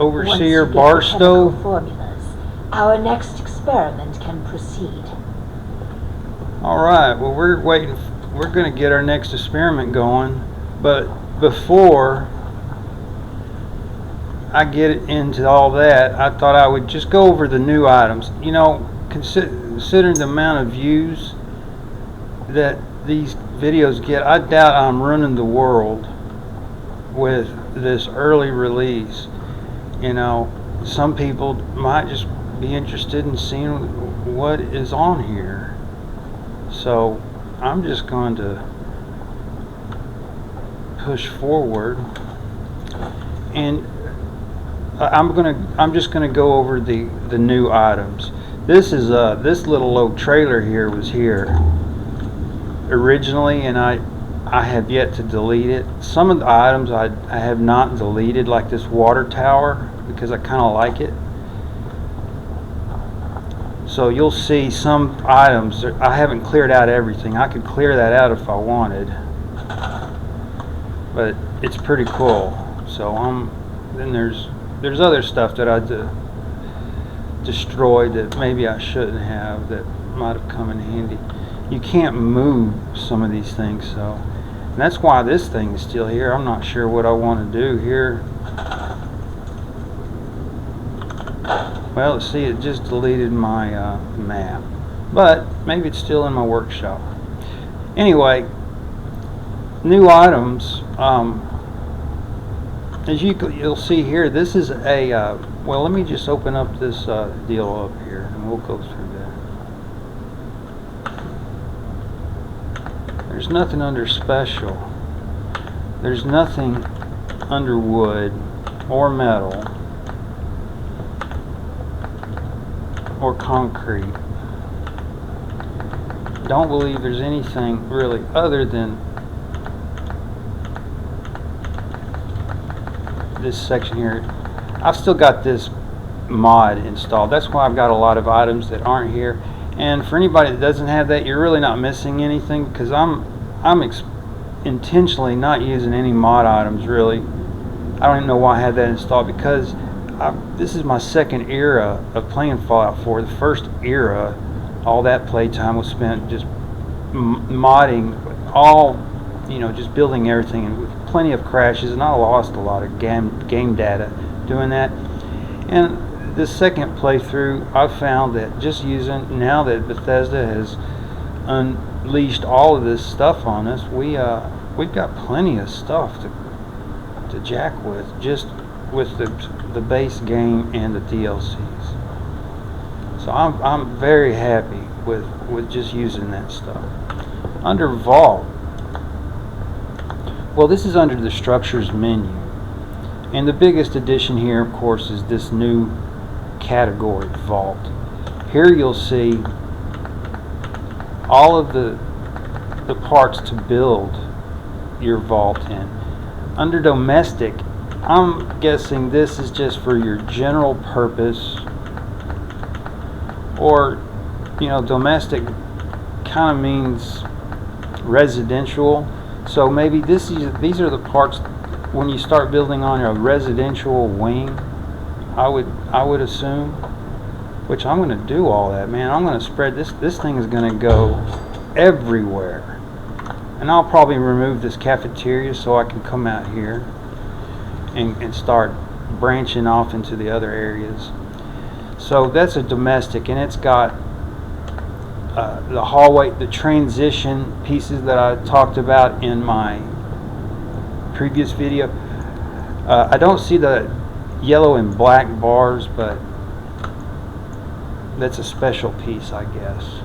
Overseer Once you get the Barstow. chemical formulas, our next experiment can proceed. Alright, well we're waiting, we're going to get our next experiment going, but before I get into all that, I thought I would just go over the new items. You know, considering the amount of views that these videos get, I doubt I'm running the world with this early release. You know, some people might just be interested in seeing what is on here. So I'm just going to push forward, and I'm just gonna go over the new items. This is this little old trailer here was here originally, and I have yet to delete it. Some of the items I have not deleted, like this water tower, because I kind of like it. So you'll see some items, I haven't cleared out everything. I could clear that out if I wanted, but it's pretty cool. So then there's other stuff that I destroyed that maybe I shouldn't have, that might have come in handy. You can't move some of these things, so and that's why this thing is still here. I'm not sure what I want to do here. Well, let's see, it just deleted my map, but maybe it's still in my workshop. Anyway, new items. As you'll see here, this is a well, let me just open up this deal up here and we'll go through that. There's nothing under special. There's nothing under wood or metal or concrete. Don't believe there's anything really other than this section here. I've still got this mod installed. That's why I've got a lot of items that aren't here. And for anybody that doesn't have that, you're really not missing anything, because I'm intentionally not using any mod items really. I don't even know why I had that installed, because this is my second era of playing Fallout 4. The first era, all that playtime was spent just modding all, you know, just building everything, and with plenty of crashes, and I lost a lot of game data doing that. And the second playthrough, I found that just using, now that Bethesda has unleashed all of this stuff on us, we've got plenty of stuff to jack with, just with the base game and the DLCs. So I'm very happy with just using that stuff. Under Vault, well, this is under the structures menu, and the biggest addition here, of course, is this new category, Vault. Here you'll see all of the parts to build your vault in. Under domestic, I'm guessing this is just for your general purpose, or, you know, domestic kind of means residential. So maybe these are the parts when you start building on a residential wing, I would assume, which I'm going to do all that, man. I'm going to spread this thing is going to go everywhere. And I'll probably remove this cafeteria so I can come out here and start branching off into the other areas. So that's a domestic, and it's got the hallway, the transition pieces that I talked about in my previous video. I don't see the yellow and black bars, but that's a special piece, I guess.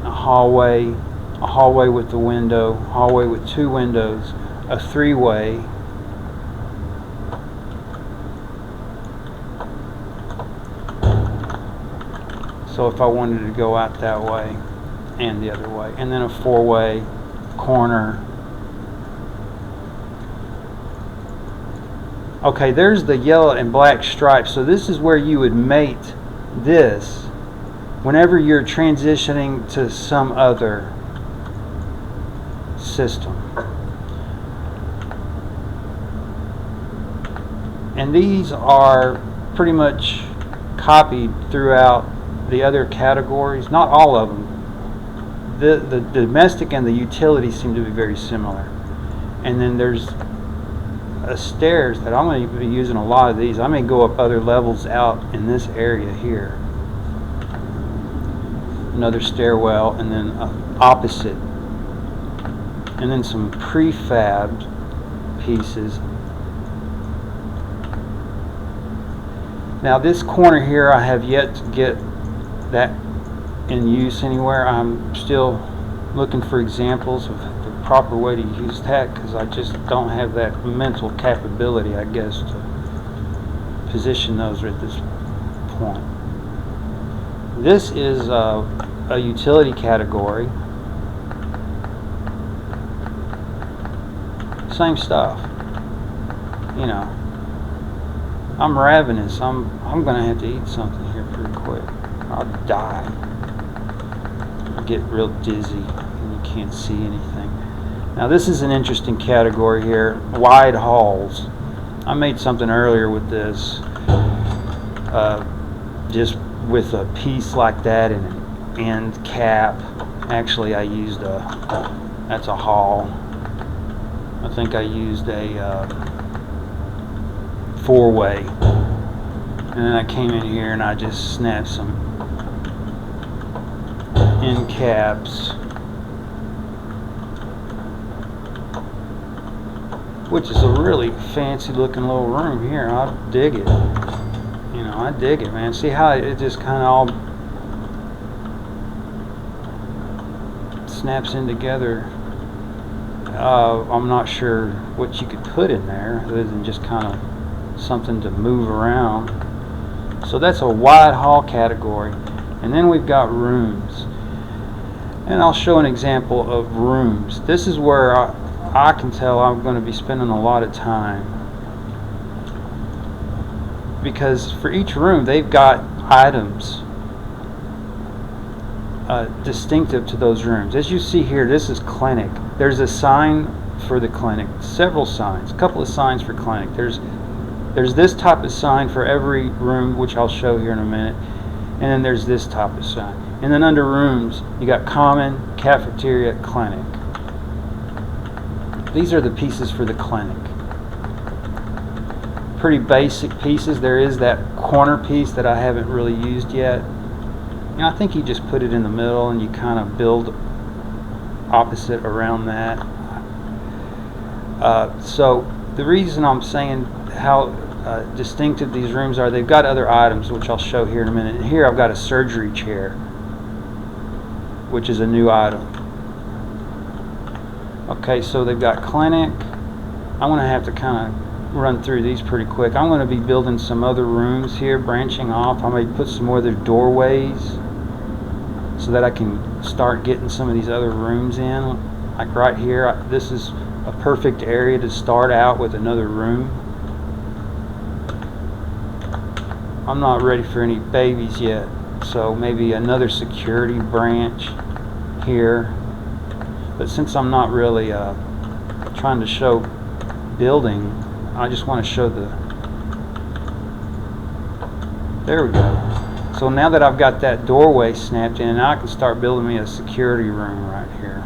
A hallway with the window, hallway with two windows, a three-way. So if I wanted to go out that way and the other way, and then a four-way corner. Okay, there's the yellow and black stripes. So this is where you would mate this whenever you're transitioning to some other system. And these are pretty much copied throughout the other categories, not all of them. The domestic and the utility seem to be very similar. And then there's stairs that I'm going to be using a lot of these. I may go up other levels out in this area here. Another stairwell, and then opposite. And then some prefabbed pieces. Now this corner here, I have yet to get that in use anywhere. I'm still looking for examples of the proper way to use that, because I just don't have that mental capability, I guess, to position those at this point. This is a utility category. Same stuff. You know, I'm ravenous. I'm gonna have to eat something here pretty quick. I'll die. I get real dizzy and you can't see anything. Now this is an interesting category here, wide halls. I made something earlier with this, just with a piece like that and an end cap. Actually, I used that's a hall. I think I used a four-way, and then I came in here and I just snapped some end caps, which is a really fancy looking little room here. I dig it. You know, I dig it, man. See how it just kind of all snaps in together. I'm not sure what you could put in there other than just kind of something to move around. So that's a wide hall category. And then we've got rooms. And I'll show an example of rooms. This is where I can tell I'm going to be spending a lot of time, because for each room they've got items distinctive to those rooms. As you see here, this is clinic. There's a sign for the clinic, several signs, a couple of signs for clinic. There's this type of sign for every room, which I'll show here in a minute, and then there's this type of sign. And then under rooms, you got common, cafeteria, clinic. These are the pieces for the clinic. Pretty basic pieces. There is that corner piece that I haven't really used yet. And I think you just put it in the middle and you kind of build opposite around that. So the reason I'm saying how distinctive these rooms are, they've got other items which I'll show here in a minute. And here I've got a surgery chair, which is a new item. Okay, so they've got clinic. I'm going to have to kind of run through these pretty quick. I'm going to be building some other rooms here, branching off. I may put some more other doorways so that I can start getting some of these other rooms in. Like right here, this is a perfect area to start out with another room. I'm not ready for any babies yet, so maybe another security branch here. But since I'm not really trying to show building, I just want to show there we go. So now that I've got that doorway snapped in, now I can start building me a security room right here.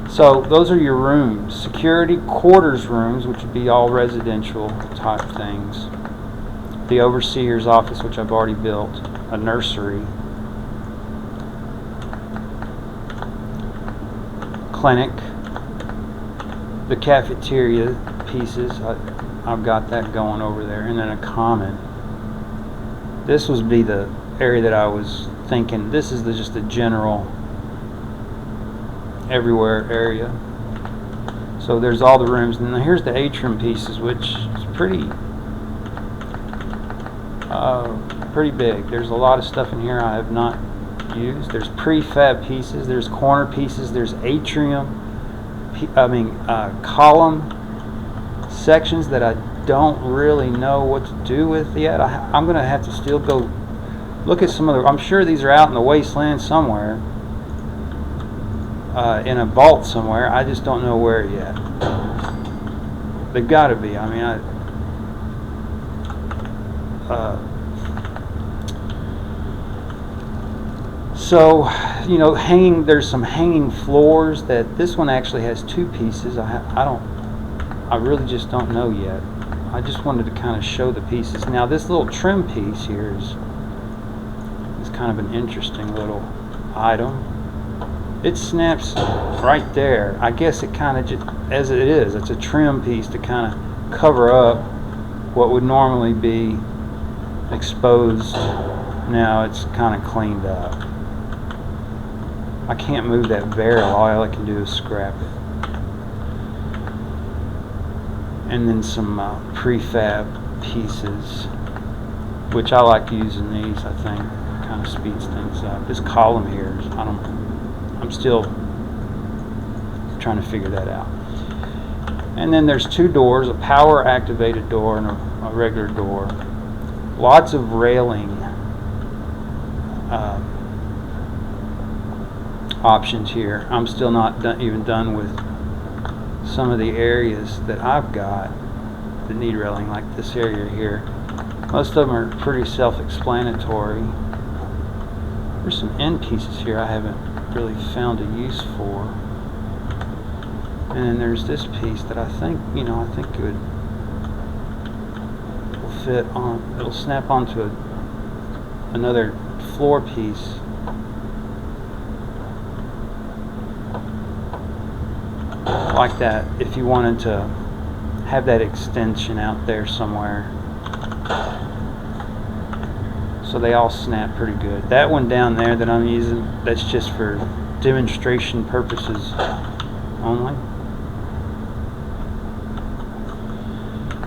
So those are your rooms. Security quarters rooms, which would be all residential type things. The overseer's office, which I've already built. A nursery. Clinic. The cafeteria pieces, I've got that going over there. And then a common. This would be the area that I was thinking. This is just a general everywhere area. So there's all the rooms. And then here's the atrium pieces, which is pretty big. There's a lot of stuff in here I have not used. There's prefab pieces, there's corner pieces, there's atrium, column sections that I don't really know what to do with yet. I'm going to have to still go look at some of the, I'm sure these are out in the wasteland somewhere, in a vault somewhere. I just don't know where yet. They've got to be. I mean, so, you know, there's some hanging floors that this one actually has 2 pieces. I really just don't know yet. I just wanted to kind of show the pieces. Now this little trim piece here is kind of an interesting little item. It snaps right there. I guess it kind of just, as it is, it's a trim piece to kind of cover up what would normally be exposed. Now it's kind of cleaned up. I can't move that barrel. All I can do is scrap it. And then some prefab pieces, which I like using these. I think kind of speeds things up. This column here, I'm still trying to figure that out. And then there's 2 doors, a power activated door and a regular door. Lots of railing options here. I'm still not even done with some of the areas that I've got that need railing, like this area here. Most of them are pretty self-explanatory. There's some end pieces here I haven't really found a use for. And then there's this piece that I think it will fit on. It'll snap onto another floor piece. Like that, if you wanted to have that extension out there somewhere. So they all snap pretty good. That one down there that I'm using, that's just for demonstration purposes only.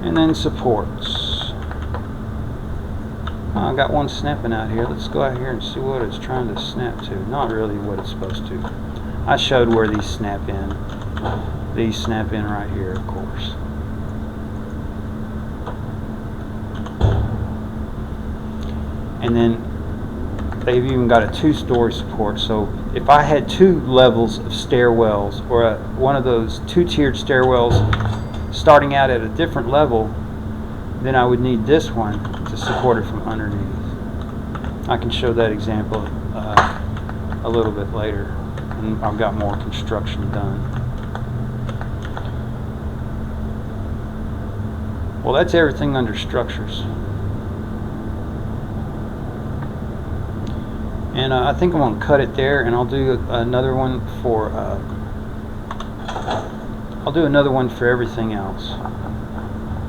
And then supports. I got one snapping out here. Let's go out here and see what it's trying to snap to. Not really what it's supposed to. I showed where these snap in. These snap in right here, of course. And then they've even got a 2-story support. So if I had 2 levels of stairwells, or one of those 2-tiered stairwells starting out at a different level, then I would need this one to support it from underneath. I can show that example a little bit later, and I've got more construction done. Well, that's everything under structures. And I think I'm going to cut it there, and I'll do another one for everything else.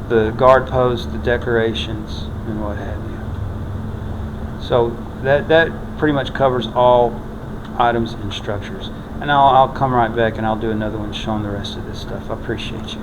The guard posts, the decorations, and what have you. So that pretty much covers all items and structures. And I'll come right back and I'll do another one showing the rest of this stuff. I appreciate you.